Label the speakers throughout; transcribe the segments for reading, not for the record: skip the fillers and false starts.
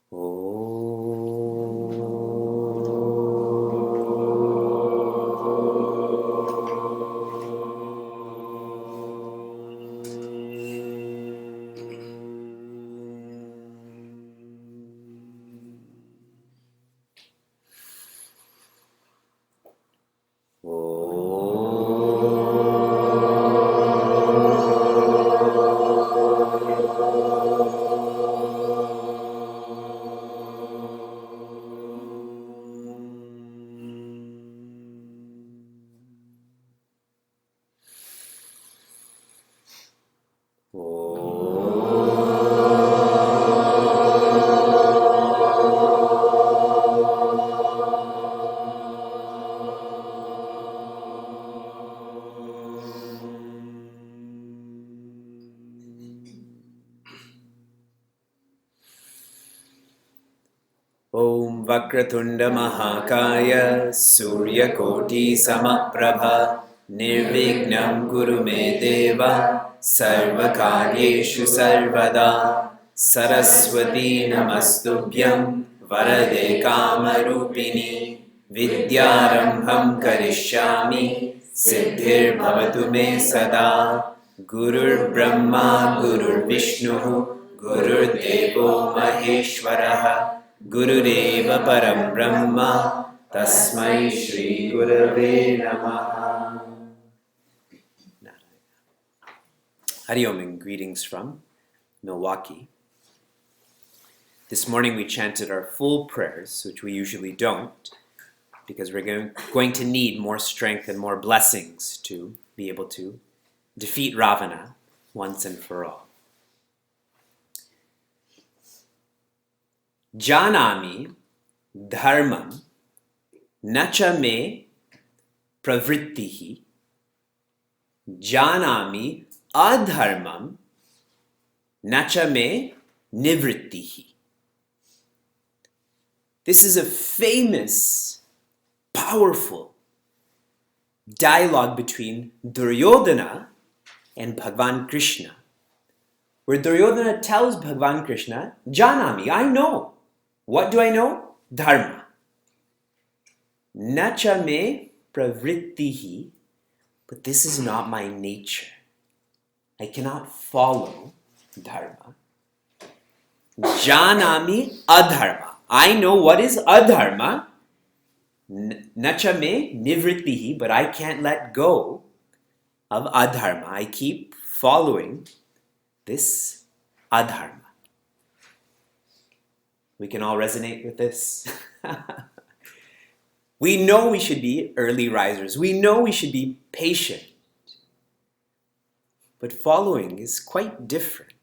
Speaker 1: Om Vakratunda Mahakaya Suryakoti Samaprabha Nirvignam Guru Me Deva Sarvakaryeshu Sarvada Saraswati Namastubhyam Varade Kamarupini Vidyarambham Karishyami Siddhir Bhavatu Me Sada Gurur Brahma Gurur Vishnu Gurur Devo Maheshwaraha Gurudeva Param Brahma Tasmai Shri Gurave Namaha. Hari Om and greetings from Milwaukee. This morning we chanted our full prayers, which we usually don't, because we're going to need more strength and more blessings to be able to defeat Ravana once and for all. Janami dharmam nacha me pravrittihi janami adharmam nacha me nivrittihi. This is a famous, powerful dialogue between Duryodhana and Bhagavan Krishna, where Duryodhana tells Bhagavan Krishna, Janami, I know. What do I know? Dharma. Nacha me pravrittihi, but this is not my nature. I cannot follow dharma. Janami adharma. I know what is adharma. Nacha me nivrittihi, but I can't let go of adharma. I keep following this adharma. We can all resonate with this. We know we should be early risers. We know we should be patient. But following is quite different.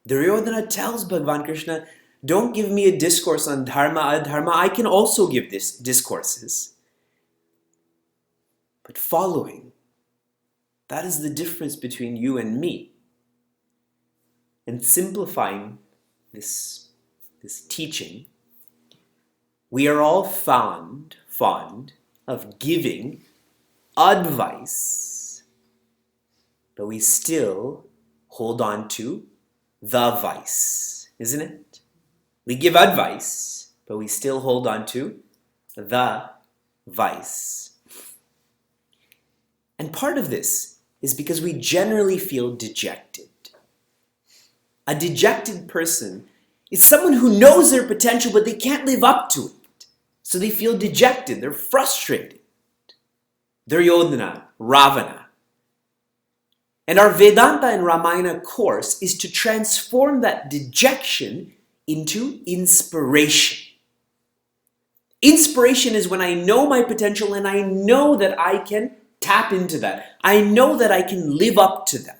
Speaker 1: Duryodhana tells Bhagavan Krishna, don't give me a discourse on dharma, adharma. I can also give this discourses. But following, that is the difference between you and me. And simplifying this teaching, we are all fond of giving advice, but we still hold on to the vice, isn't it? We give advice, but we still hold on to the vice. And part of this is because we generally feel dejected. A dejected person is someone who knows their potential, but they can't live up to it. So they feel dejected, they're frustrated. Duryodhana, Ravana. And our Vedanta and Ramayana course is to transform that dejection into inspiration. Inspiration is when I know my potential and I know that I can tap into that. I know that I can live up to that.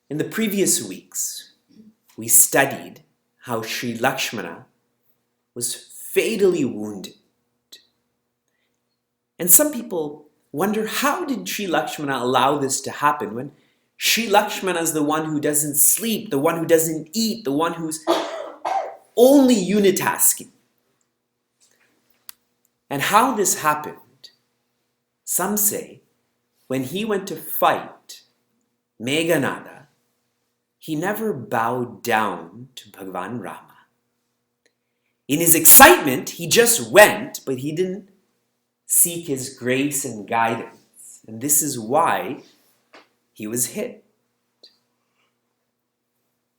Speaker 1: In the previous weeks, we studied how Sri Lakshmana was fatally wounded. And some people wonder, how did Sri Lakshmana allow this to happen when Sri Lakshmana is the one who doesn't sleep, the one who doesn't eat, the one who's only unitasking? And how this happened, some say, when he went to fight Meghanada he never bowed down to Bhagavan Rama. In his excitement, he just went, but he didn't seek his grace and guidance. And this is why he was hit.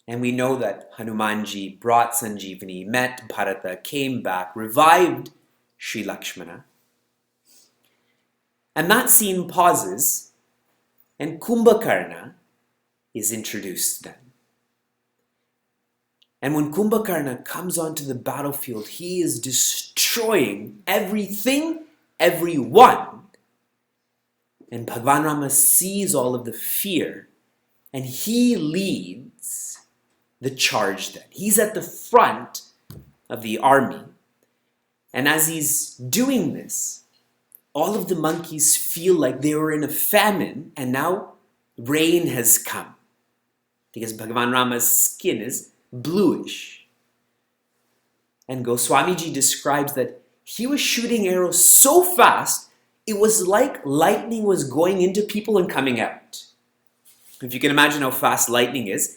Speaker 1: And we know that Hanumanji brought Sanjeevani, met Bharata, came back, revived Sri Lakshmana. And that scene pauses, and Kumbhakarna is introduced then. And when Kumbhakarna comes onto the battlefield, he is destroying everything, everyone. And Bhagavan Rama sees all of the fear, and he leads the charge then. He's at the front of the army. And as he's doing this, all of the monkeys feel like they were in a famine, and now rain has come. Because Bhagavan Rama's skin is bluish. And Goswamiji describes that he was shooting arrows so fast, it was like lightning was going into people and coming out. If you can imagine how fast lightning is,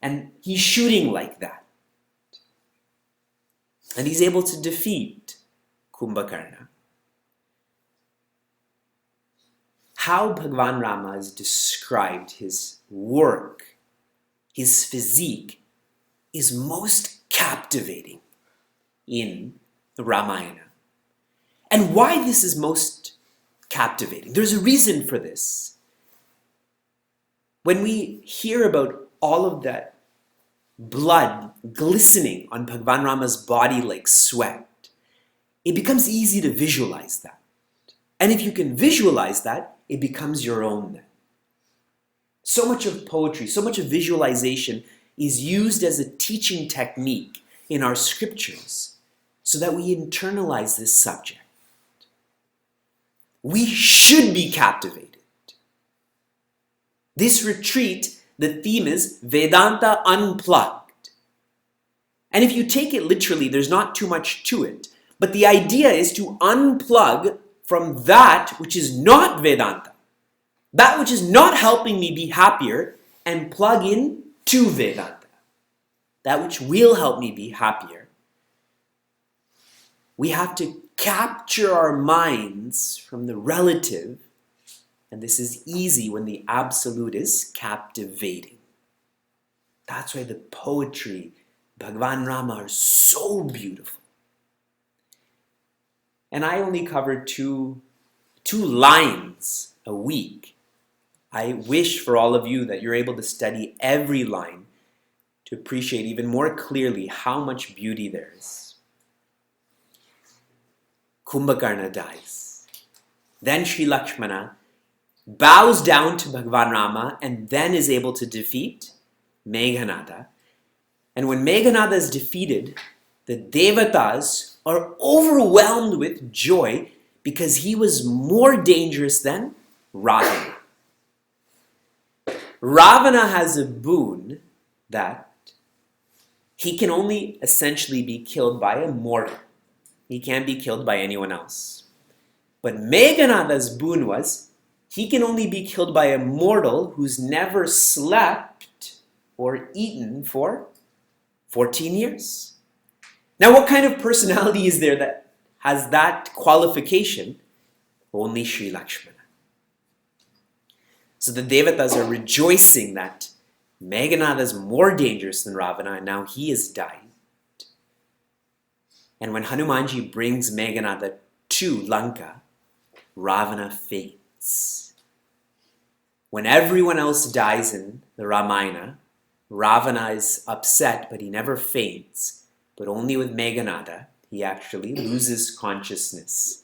Speaker 1: and he's shooting like that. And he's able to defeat Kumbhakarna. How Bhagavan Rama has described his work, his physique, is most captivating in the Ramayana. And why this is most captivating, there's a reason for this. When we hear about all of that blood glistening on Bhagavan Rama's body like sweat, it becomes easy to visualize that. And if you can visualize that, it becomes your own then. So much of poetry, so much of visualization is used as a teaching technique in our scriptures so that we internalize this subject. We should be captivated. This retreat, the theme is Vedanta Unplugged. And if you take it literally, there's not too much to it. But the idea is to unplug from that which is not Vedanta, that which is not helping me be happier, and plug in to Vedanta, that which will help me be happier. We have to capture our minds from the relative, and this is easy when the absolute is captivating. That's why the poetry, Bhagavan Rama, are so beautiful. And I only covered two lines a week. I wish for all of you that you're able to study every line to appreciate even more clearly how much beauty there is. Kumbhakarna dies. Then Sri Lakshmana bows down to Bhagavan Rama and then is able to defeat Meghanada. And when Meghanada is defeated, the Devatas are overwhelmed with joy because he was more dangerous than Ravana. Ravana has a boon that he can only essentially be killed by a mortal. He can't be killed by anyone else. But Meghanada's boon was he can only be killed by a mortal who's never slept or eaten for 14 years. Now, what kind of personality is there that has that qualification? Only Sri Lakshmana. So the Devatas are rejoicing that Meghanada is more dangerous than Ravana, and now he has died. And when Hanumanji brings Meghanada to Lanka, Ravana faints. When everyone else dies in the Ramayana, Ravana is upset, but he never faints. But only with Meghanada, he actually loses consciousness.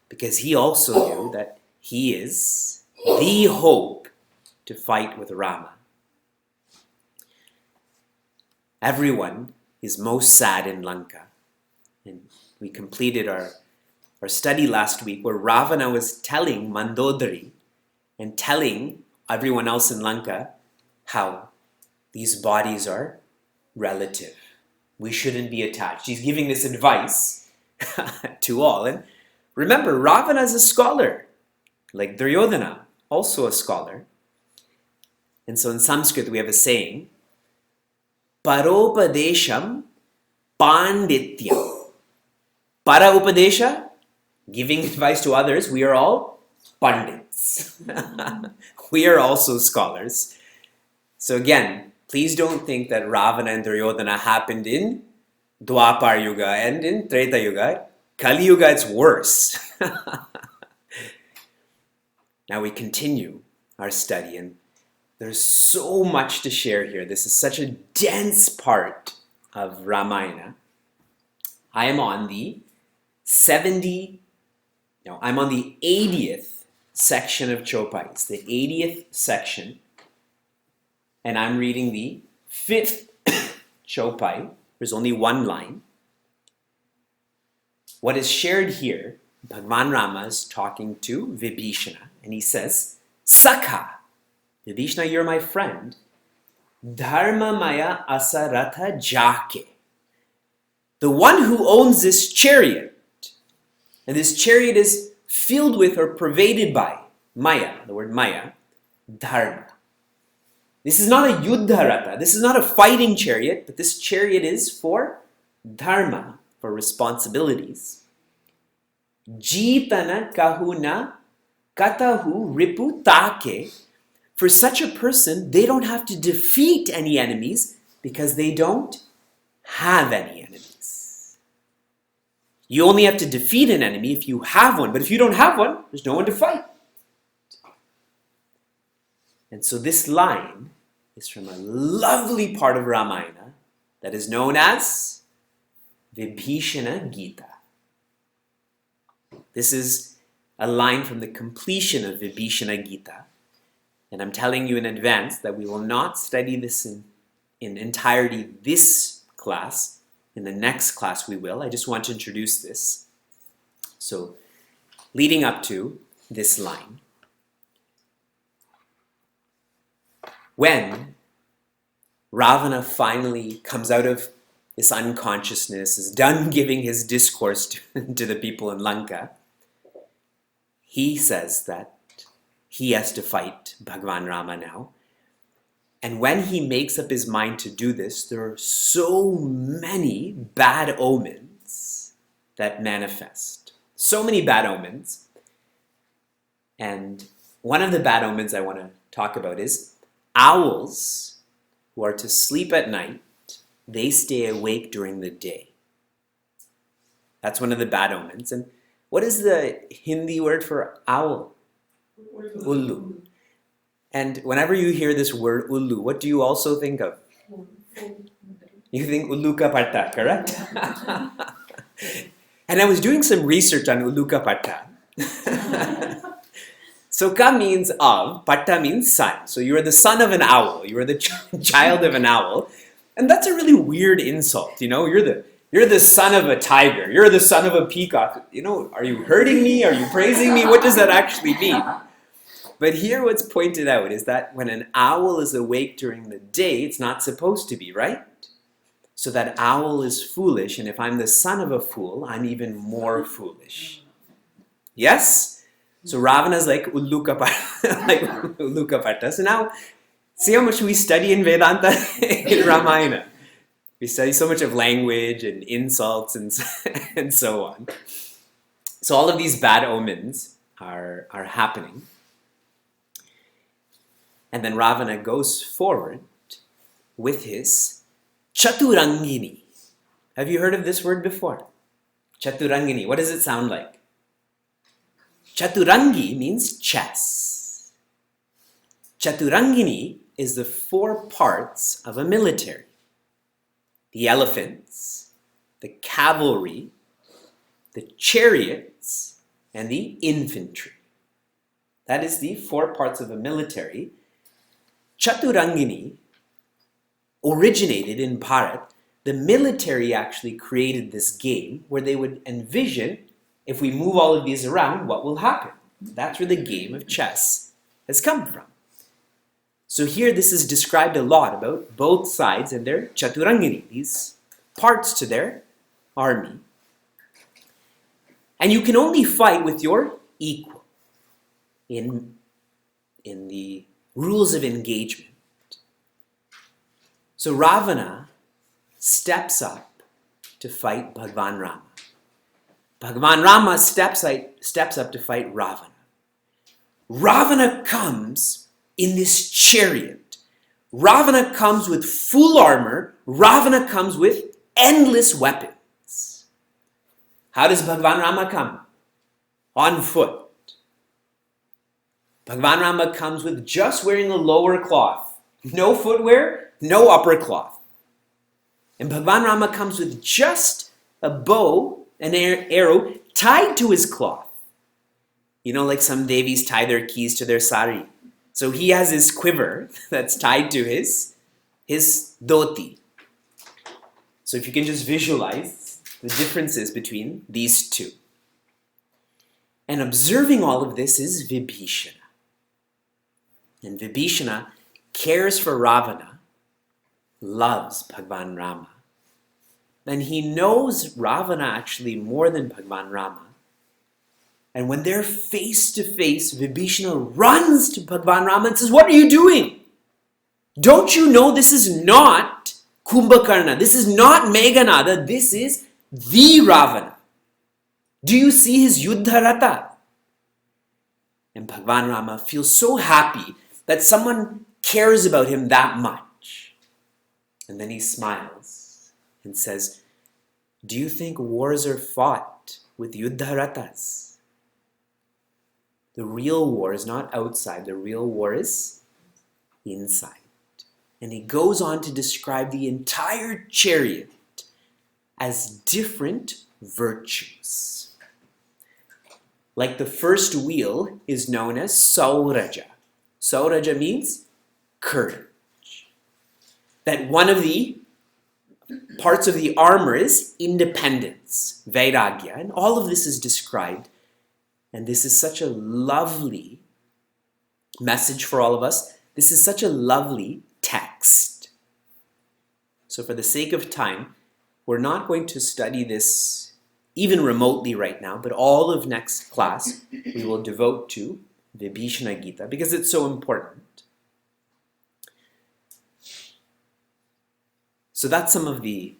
Speaker 1: Because he also knew that he is the hope to fight with Rama. Everyone is most sad in Lanka. And we completed our study last week where Ravana was telling Mandodari and telling everyone else in Lanka how these bodies are relative. We shouldn't be attached. He's giving this advice to all. And remember, Ravana is a scholar, like Duryodhana, also a scholar. And so in Sanskrit we have a saying, Paropadesham Pandityam. Para Upadesha, giving advice to others, we are all Pandits. We are also scholars. So again, please don't think that Ravana and Duryodhana happened in Dwapar Yuga and in Treta Yuga. Kali Yuga, it's worse. Now we continue our study, and there's so much to share here. This is such a dense part of Ramayana. I am on the 80th section of Chopais, the 80th section, and I'm reading the 5th Chopai. There's only one line. What is shared here, Bhagwan Rama is talking to Vibhishana, and he says, Sakha, Vibhishana, you're my friend. Dharma Maya Asaratha Jake. The one who owns this chariot, and this chariot is filled with or pervaded by Maya, the word Maya, Dharma. This is not a Yuddharata, this is not a fighting chariot, but this chariot is for Dharma, for responsibilities. Jitana kahuna katahu ripu take. For such a person, they don't have to defeat any enemies because they don't have any enemies. You only have to defeat an enemy if you have one, but if you don't have one, there's no one to fight. And so this line is from a lovely part of Ramayana that is known as Vibhishana Gita. This is a line from the completion of Vibhishana Gita. And I'm telling you in advance that we will not study this in entirety this class. In the next class we will. I just want to introduce this. So, leading up to this line. When Ravana finally comes out of this unconsciousness, is done giving his discourse to the people in Lanka, he says that he has to fight Bhagwan Rama now. And when he makes up his mind to do this, there are so many bad omens that manifest. So many bad omens. And one of the bad omens I want to talk about is owls who are to sleep at night, they stay awake during the day. That's one of the bad omens. And what is the Hindi word for owl? Ullu. And whenever you hear this word ullu, what do you also think of? You think ulluka patta, correct? And I was doing some research on ulluka patta. So ka means of, patta means son. So you are the son of an owl. You are the child of an owl. And that's a really weird insult, you know? You're the son of a tiger. You're the son of a peacock. You know, are you hurting me? Are you praising me? What does that actually mean? But here what's pointed out is that when an owl is awake during the day, it's not supposed to be, right? So that owl is foolish, and if I'm the son of a fool, I'm even more foolish. Yes? So Ravana's like Ulluka Patta. So now, see how much we study in Vedanta in Ramayana. We study so much of language and insults and so on. So all of these bad omens are happening. And then Ravana goes forward with his Chaturangini. Have you heard of this word before? Chaturangini. What does it sound like? Chaturangi means chess. Chaturangini is the 4 parts of a military. The elephants, the cavalry, the chariots, and the infantry. That is the 4 parts of a military. Chaturangini originated in Bharat. The military actually created this game where they would envision, if we move all of these around, what will happen? That's where the game of chess has come from. So here this is described a lot about both sides and their Chaturangini, these parts to their army. And you can only fight with your equal in the rules of engagement. So Ravana steps up to fight Bhagwan Rama. Bhagwan Rama steps up to fight Ravana. Ravana comes in this chariot. Ravana comes with full armor. Ravana comes with endless weapons. How does Bhagwan Rama come? On foot. Bhagwan Rama comes with just wearing a lower cloth. No footwear, no upper cloth. And Bhagwan Rama comes with just a bow, an arrow, tied to his cloth. You know, like some Devis tie their keys to their sari. So he has his quiver that's tied to his dhoti. So if you can just visualize the differences between these two. And observing all of this is Vibhishana. And Vibhishana cares for Ravana, loves Bhagwan Rama. And he knows Ravana actually more than Bhagwan Rama. And when they're face to face, Vibhishana runs to Bhagwan Rama and says, "What are you doing? Don't you know this is not Kumbhakarna? This is not Meghanada. This is the Ravana. Do you see his Yuddha Ratha?" And Bhagwan Rama feels so happy that someone cares about him that much. And then he smiles and says, "Do you think wars are fought with Yuddha Rathas? The real war is not outside. The real war is inside." And he goes on to describe the entire chariot as different virtues. Like the first wheel is known as Sauraja. Sauraja means courage. That one of the parts of the armor is independence, Vairagya. And all of this is described. And this is such a lovely message for all of us. This is such a lovely text. So for the sake of time, we're not going to study this even remotely right now, but all of next class we will devote to Vibhishana Gita because it's so important. So that's some of the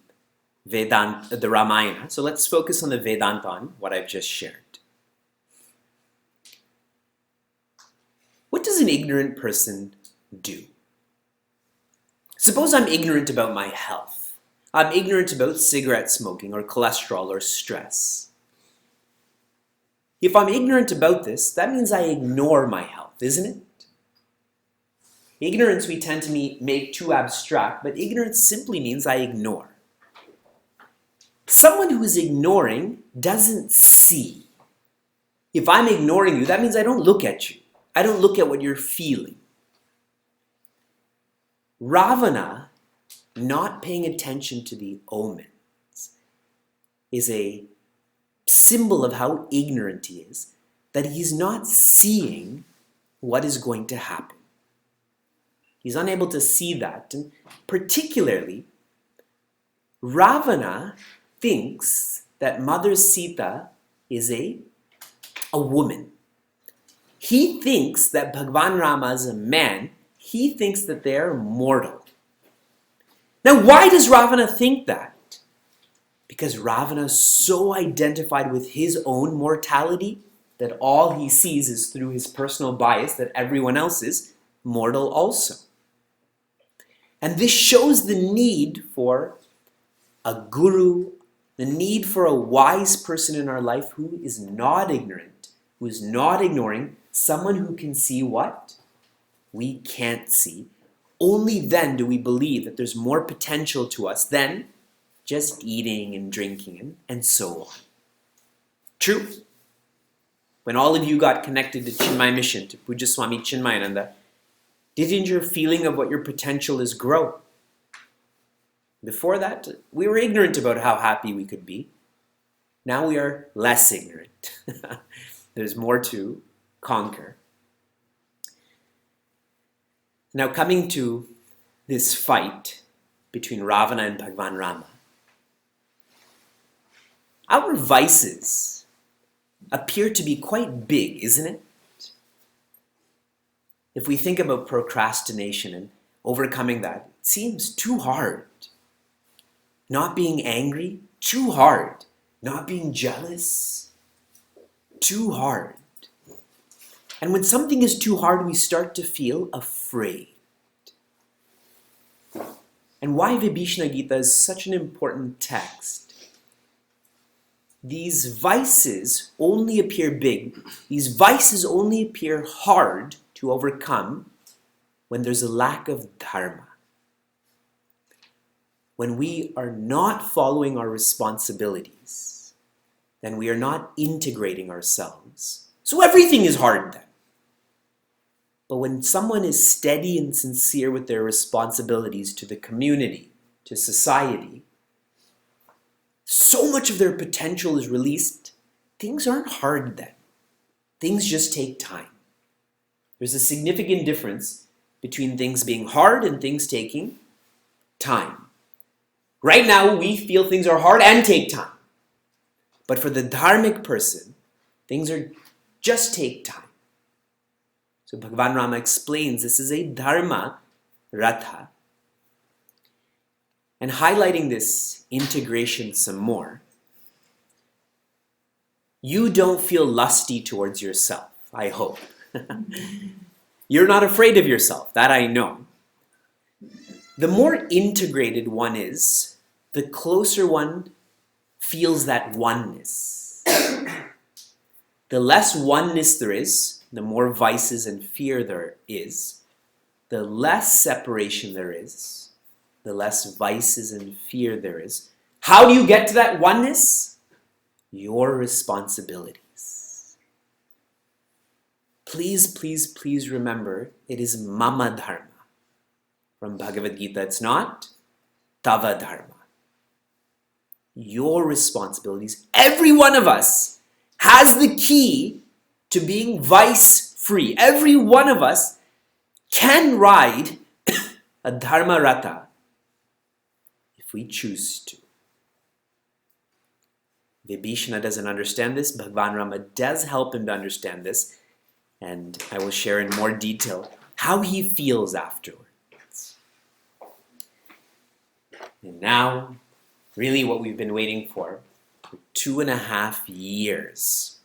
Speaker 1: Vedanta, the Ramayana. So let's focus on the Vedanta, on what I've just shared. What does an ignorant person do? Suppose I'm ignorant about my health. I'm ignorant about cigarette smoking or cholesterol or stress. If I'm ignorant about this, that means I ignore my health, isn't it? Ignorance we tend to make too abstract, but ignorance simply means I ignore. Someone who is ignoring doesn't see. If I'm ignoring you, that means I don't look at you. I don't look at what you're feeling. Ravana, not paying attention to the omens, is a symbol of how ignorant he is, that he's not seeing what is going to happen. He's unable to see that. And particularly, Ravana thinks that Mother Sita is a woman. He thinks that Bhagwan Rama is a man. He thinks that they are mortal. Now, why does Ravana think that? Because Ravana is so identified with his own mortality that all he sees is through his personal bias that everyone else is mortal also. And this shows the need for a guru, the need for a wise person in our life who is not ignorant, who is not ignoring, someone who can see what we can't see. Only then do we believe that there's more potential to us than just eating and drinking and so on. True. When all of you got connected to Chinmaya mission, to Puja Swami Chinmayananda, didn't your feeling of what your potential is grow? Before that, we were ignorant about how happy we could be. Now we are less ignorant. There's more to conquer. Now coming to this fight between Ravana and Bhagwan Rama, our vices appear to be quite big, isn't it? If we think about procrastination and overcoming that, it seems too hard. Not being angry, too hard. Not being jealous, too hard. And when something is too hard, we start to feel afraid. And why Vibhishana Gita is such an important text. These vices only appear big. These vices only appear hard to overcome when there's a lack of dharma. When we are not following our responsibilities, then we are not integrating ourselves. So everything is hard then. But when someone is steady and sincere with their responsibilities to the community, to society, so much of their potential is released, things aren't hard then. Things just take time. There's a significant difference between things being hard and things taking time. Right now, we feel things are hard and take time. But for the dharmic person, things are just take time. So Bhagavan Rama explains this is a dharma ratha. And highlighting this integration some more, you don't feel lusty towards yourself, I hope. You're not afraid of yourself, that I know. The more integrated one is, the closer one feels that oneness. The less oneness there is, the more vices and fear there is, the less separation there is, the less vices and fear there is. How do you get to that oneness? Your responsibilities. Please, please, please remember, it is mama dharma. From Bhagavad Gita, it's not tava dharma. Your responsibilities. Every one of us has the key to being vice-free. Every one of us can ride a dharma ratha if we choose to. Vibhishana doesn't understand this. Bhagavan Rama does help him to understand this. And I will share in more detail how he feels afterwards. And now, really what we've been waiting for 2.5 years.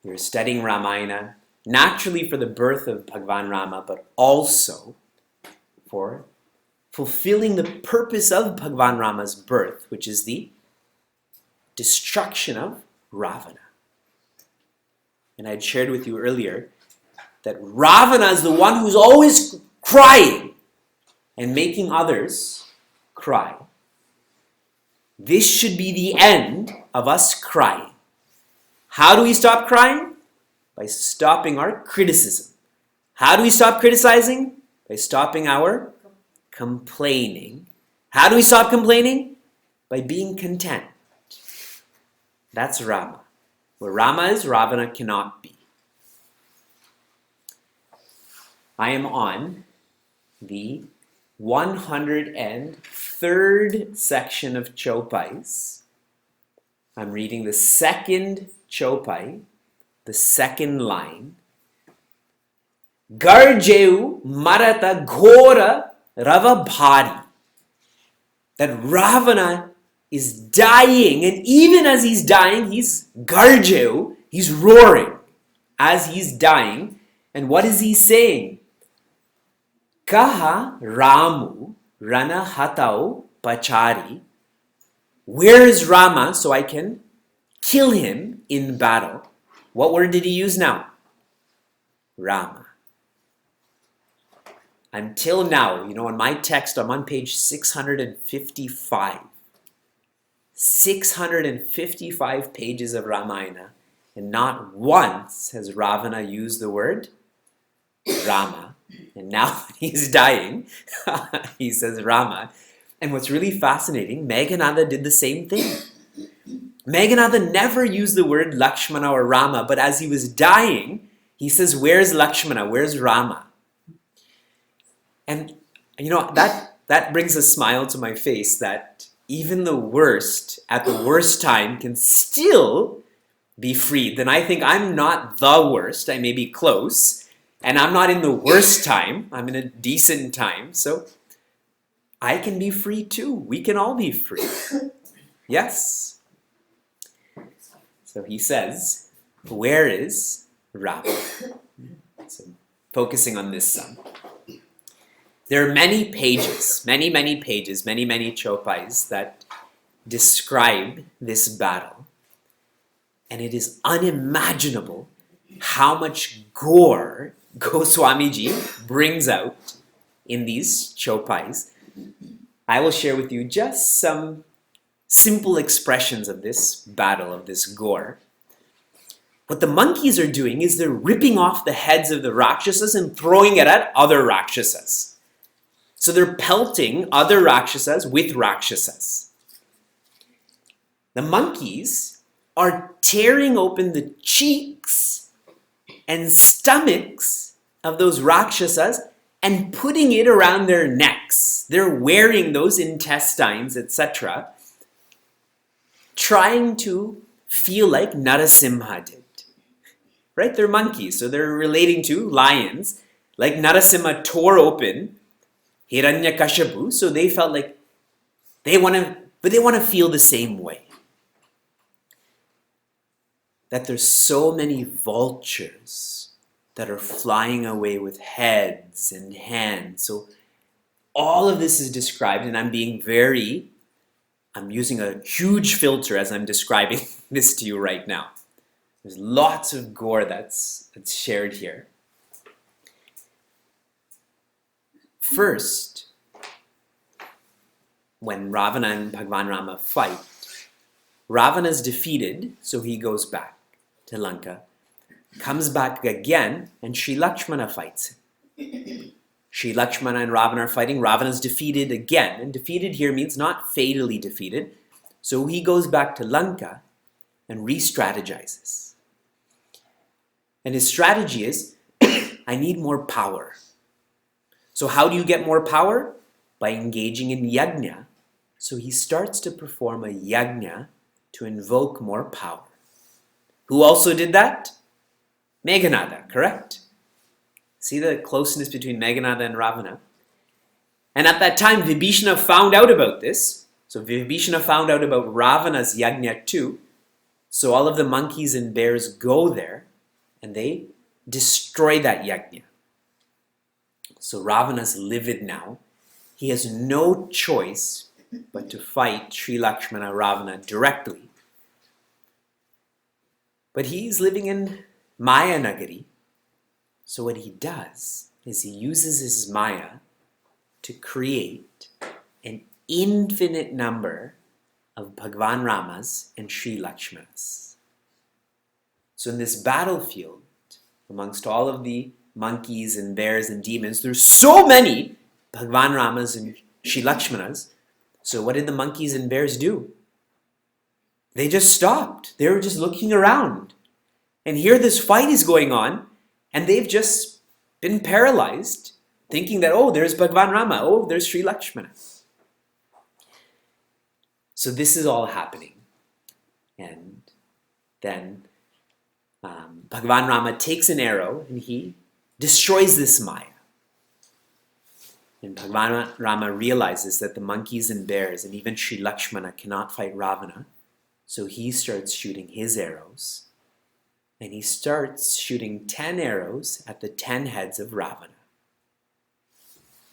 Speaker 1: We're studying Ramayana, naturally for the birth of Bhagavan Rama, but also for fulfilling the purpose of Bhagavan Rama's birth, which is the destruction of Ravana. And I had shared with you earlier that Ravana is the one who's always crying and making others cry. This should be the end of us crying. How do we stop crying? By stopping our criticism. How do we stop criticizing? By stopping our complaining. How do we stop complaining? By being content. That's Rama. Where Rama is, Ravana cannot be. I am on the 103rd section of Chopais. I'm reading the second Chopai, the second line. Garjeu marata ghora rava bhari. That Ravana is dying, and even as he's dying, he's garjeu, he's roaring as he's dying. And what is he saying? Kaha Ramu rana hatau pachari. Where is Rama so I can kill him in battle? What word did he use now? Rama. Until now, in my text, I'm on page 655. 655 pages of Ramayana, and not once has Ravana used the word Rama. And now that he's dying, he says Rama. And what's really fascinating, Meghanada did the same thing. Meghanada never used the word Lakshmana or Rama, but as he was dying, he says, where's Lakshmana? Where's Rama? And that brings a smile to my face, that even the worst, at the worst time, can still be freed. Then I think I'm not the worst. I may be close. And I'm not in the worst time. I'm in a decent time. So I can be free too. We can all be free. Yes. So he says, where is Ravan? So focusing on this son. There are many pages, many chopais that describe this battle. And it is unimaginable how much gore Goswamiji brings out in these chopais. I will share with you just some simple expressions of this battle, of this gore. What the monkeys are doing is they're ripping off the heads of the Rakshasas and throwing it at other Rakshasas. So they're pelting other Rakshasas with Rakshasas. The monkeys are tearing open the cheeks and stomachs of those Rakshasas and putting it around their necks. They're wearing those intestines, etc., trying to feel like Narasimha did. Right? They're monkeys, so they're relating to lions. Like Narasimha tore open Hiranyakashipu, so they felt like they want to feel the same way. That there's so many vultures that are flying away with heads and hands. So all of this is described, and I'm using a huge filter as I'm describing this to you right now. There's lots of gore that's shared here. First, when Ravana and Bhagwan Rama fight, Ravana is defeated, so he goes back to Lanka, comes back again, and Sri Lakshmana fights him. Sri Lakshmana and Ravana are fighting. Ravana is defeated again, and defeated here means not fatally defeated. So he goes back to Lanka and re-strategizes. And his strategy is, I need more power. So how do you get more power? By engaging in yajna. So he starts to perform a yajna to invoke more power. Who also did that? Meghanada, correct? See the closeness between Meghanada and Ravana? And at that time, Vibhishana found out about this. So Vibhishana found out about Ravana's yajna too. So all of the monkeys and bears go there and they destroy that yajna. So Ravana's livid now. He has no choice but to fight Sri Lakshmana Ravana directly. But he's living in Maya Nagari. So what he does is he uses his Maya to create an infinite number of Bhagwan Ramas and Sri Lakshmanas. So in this battlefield, amongst all of the monkeys and bears and demons, there's so many Bhagwan Ramas and Sri Lakshmanas. So what did the monkeys and bears do? They just stopped. They were just looking around. And here this fight is going on, and they've just been paralyzed, thinking that, oh, there's Bhagwan Rama, oh, there's Sri Lakshmana. So this is all happening. And then Bhagwan Rama takes an arrow and he destroys this Maya. And Bhagwan Rama realizes that the monkeys and bears and even Sri Lakshmana cannot fight Ravana. So he starts shooting his arrows. And he starts shooting 10 arrows at the 10 heads of Ravana.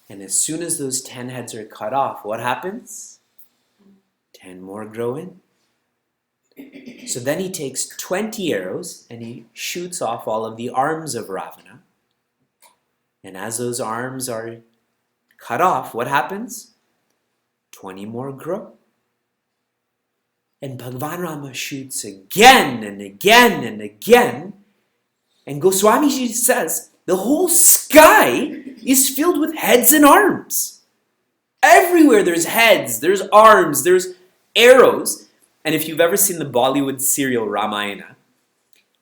Speaker 1: And as soon as those 10 heads are cut off, what happens? 10 more grow in. So then he takes 20 arrows and he shoots off all of the arms of Ravana. And as those arms are cut off, what happens? 20 more grow. And Bhagwan Rama shoots again and again and again. And Goswamiji says, the whole sky is filled with heads and arms. Everywhere there's heads, there's arms, there's arrows. And if you've ever seen the Bollywood serial Ramayana,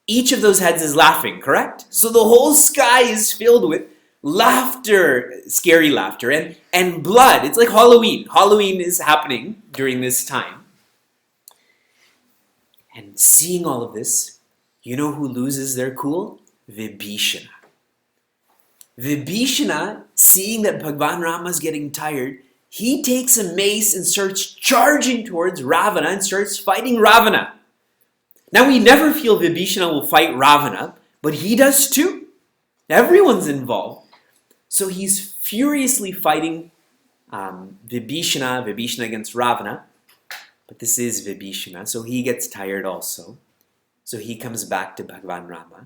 Speaker 1: each of those heads is laughing, correct? So the whole sky is filled with laughter, scary laughter, and blood. It's like Halloween. Halloween is happening during this time. And seeing all of this, you know who loses their cool? Vibhishana. Vibhishana, seeing that Bhagwan Rama is getting tired, he takes a mace and starts charging towards Ravana and starts fighting Ravana. Now we never feel Vibhishana will fight Ravana, but he does too. Everyone's involved. So he's furiously fighting Vibhishana against Ravana. But this is Vibhishana, so he gets tired also. So he comes back to Bhagavan Rama.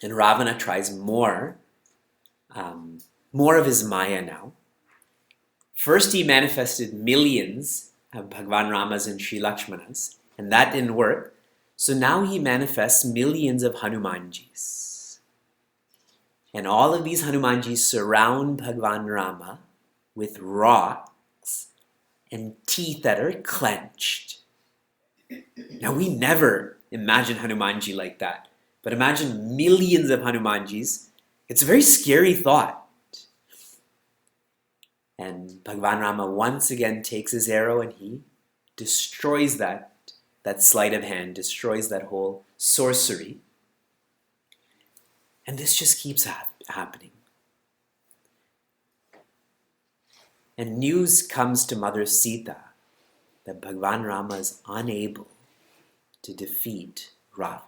Speaker 1: And Ravana tries more of his Maya now. First he manifested millions of Bhagavan Ramas and Sri Lakshmanas, and that didn't work. So now he manifests millions of Hanumanjis. And all of these Hanumanjis surround Bhagavan Rama with rocks and teeth that are clenched. Now we never imagine Hanumanji like that. But imagine millions of Hanumanjis. It's a very scary thought. And Bhagavan Rama once again takes his arrow and he destroys that sleight of hand, destroys that whole sorcery. And this just keeps happening. And news comes to Mother Sita that Bhagavan Rama is unable to defeat Ravana.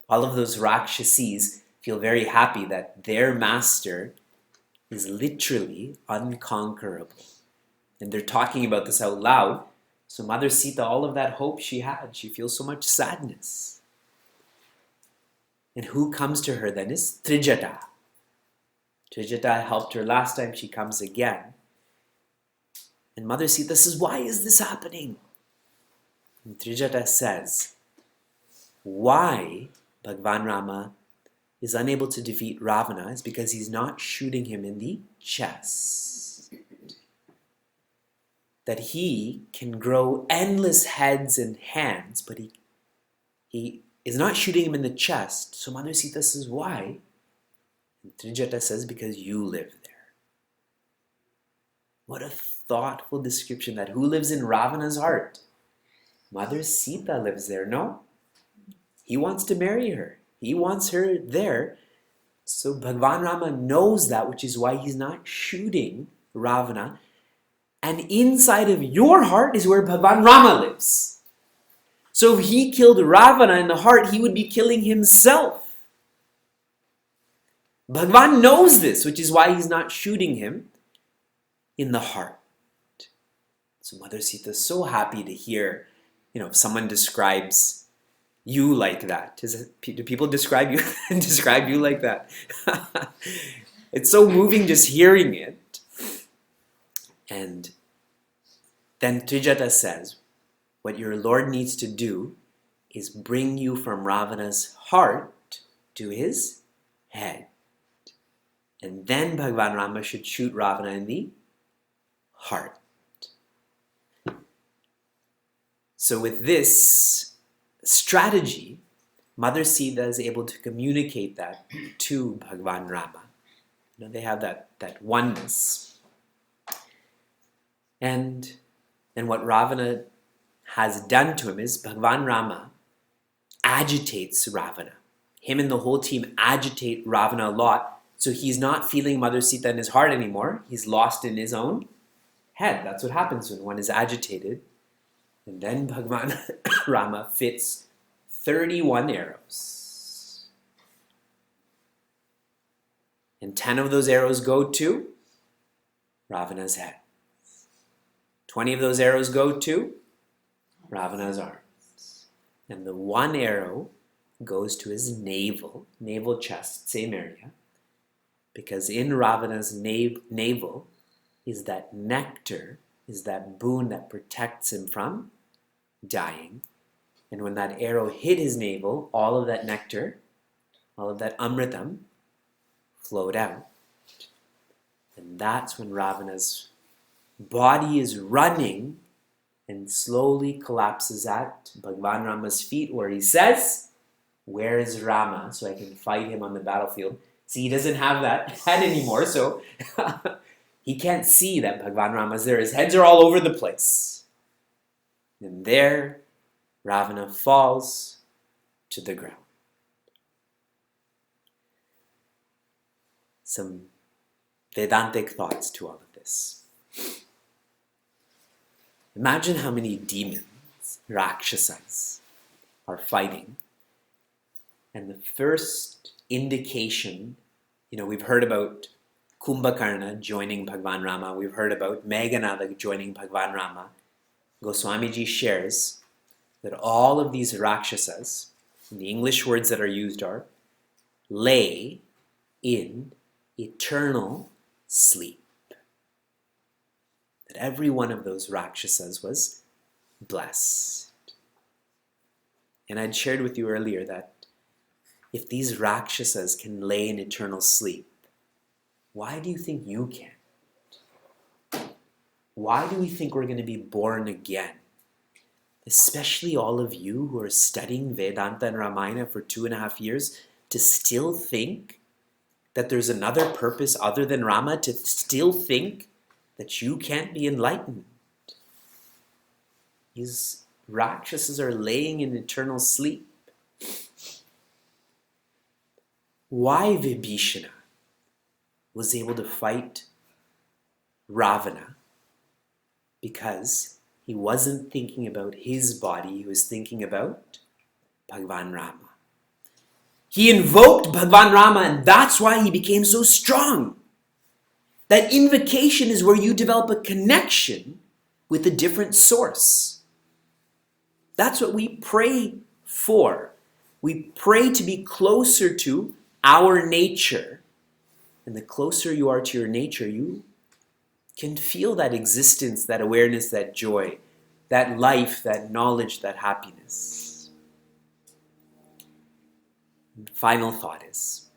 Speaker 1: All of those Rakshasis feel very happy that their master is literally unconquerable. And they're talking about this out loud. So Mother Sita, all of that hope she had, she feels so much sadness. And who comes to her then is Trijata. Trijata helped her last time, she comes again. And Mother Sita says, why is this happening? And Trijata says, why Bhagavan Rama is unable to defeat Ravana is because he's not shooting him in the chest. That he can grow endless heads and hands, but he is not shooting him in the chest. So Mother Sita says, why? And Trijata says, because you live there. What a thoughtful description that who lives in Ravana's heart? Mother Sita lives there, no? He wants to marry her. He wants her there. So Bhagavan Rama knows that, which is why he's not shooting Ravana. And inside of your heart is where Bhagavan Rama lives. So if he killed Ravana in the heart, he would be killing himself. Bhagavan knows this, which is why he's not shooting him in the heart. So Mother Sita is so happy to hear, if someone describes you like that. Do people describe you like that? It's so moving just hearing it. And then Trijata says, what your Lord needs to do is bring you from Ravana's heart to his head. And then Bhagavan Rama should shoot Ravana in the heart. So with this strategy, Mother Sita is able to communicate that to Bhagavan Rama. They have that oneness. And what Ravana has done to him is Bhagavan Rama agitates Ravana. Him and the whole team agitate Ravana a lot. So he's not feeling Mother Sita in his heart anymore. He's lost in his own head. That's what happens when one is agitated. And then Bhagavan Rama fits 31 arrows. And 10 of those arrows go to Ravana's head. 20 of those arrows go to Ravana's arms. And the one arrow goes to his navel chest, same area. Because in Ravana's navel is that nectar, is that boon that protects him from dying. And when that arrow hit his navel, all of that nectar, all of that amritam flowed out. And that's when Ravana's body is running and slowly collapses at Bhagavan Rama's feet, where he says, where is Rama, so I can fight him on the battlefield? See, he doesn't have that head anymore, so he can't see that Bhagavan Rama is there. His heads are all over the place. And there, Ravana falls to the ground. Some Vedantic thoughts to all of this. this. Imagine how many demons, Rakshasas, are fighting. And the first indication, we've heard about Kumbhakarna joining Bhagwan Rama. We've heard about Meghanada joining Bhagwan Rama. Goswamiji shares that all of these Rakshasas, and the English words that are used are, lay in eternal sleep. That every one of those Rakshasas was blessed. And I'd shared with you earlier that if these Rakshasas can lay in eternal sleep, why do you think you can? Why do we think we're going to be born again? Especially all of you who are studying Vedanta and Ramayana for 2.5 years, to still think that there's another purpose other than Rama, to still think that you can't be enlightened. These Rakshasas are laying in eternal sleep. Why Vibhishana was able to fight Ravana? Because he wasn't thinking about his body, he was thinking about Bhagwan Rama. He invoked Bhagwan Rama, and that's why he became so strong. That invocation is where you develop a connection with a different source. That's what we pray for. We pray to be closer to our nature. And the closer you are to your nature, you can feel that existence, that awareness, that joy, that life, that knowledge, that happiness. And final thought is,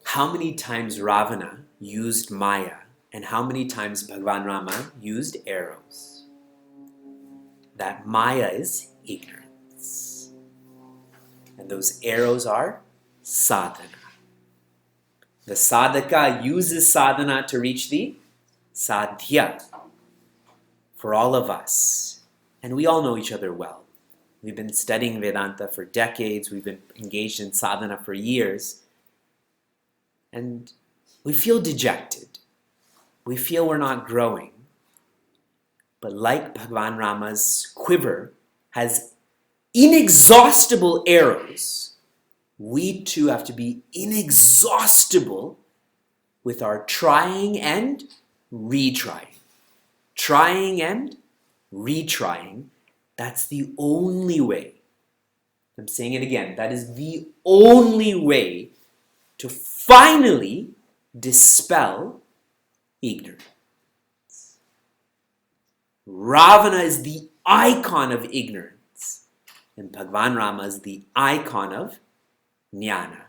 Speaker 1: how many times Ravana used Maya and how many times Bhagwan Rama used arrows? That Maya is ignorance. And those arrows are sadhana. The sadhaka uses sadhana to reach the sadhya for all of us. And we all know each other well. We've been studying Vedanta for decades. We've been engaged in sadhana for years. And we feel dejected. We feel we're not growing. But like Bhagwan Rama's quiver has inexhaustible arrows, we too have to be inexhaustible with our trying and retrying. Trying and retrying. That's the only way. I'm saying it again. That is the only way to finally dispel ignorance. Ravana is the icon of ignorance, and Bhagwan Rama is the icon of jnana.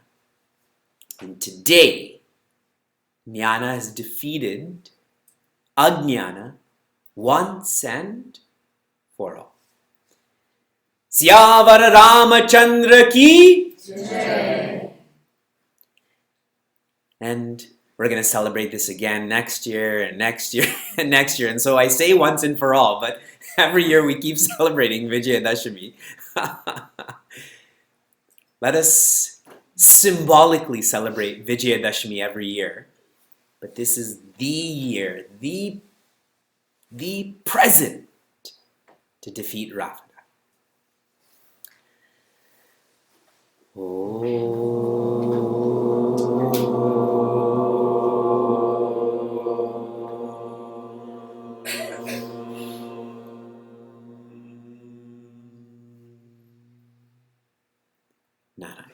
Speaker 1: And today, jnana has defeated ajnana once and for all. Syavara Ramachandra ki Jai. And we're going to celebrate this again next year and next year and next year. And so I say once and for all, but every year we keep celebrating Vijayadashami. Let us symbolically celebrate Vijayadashami every year. But this is the year, the present to defeat Ravana. Nada.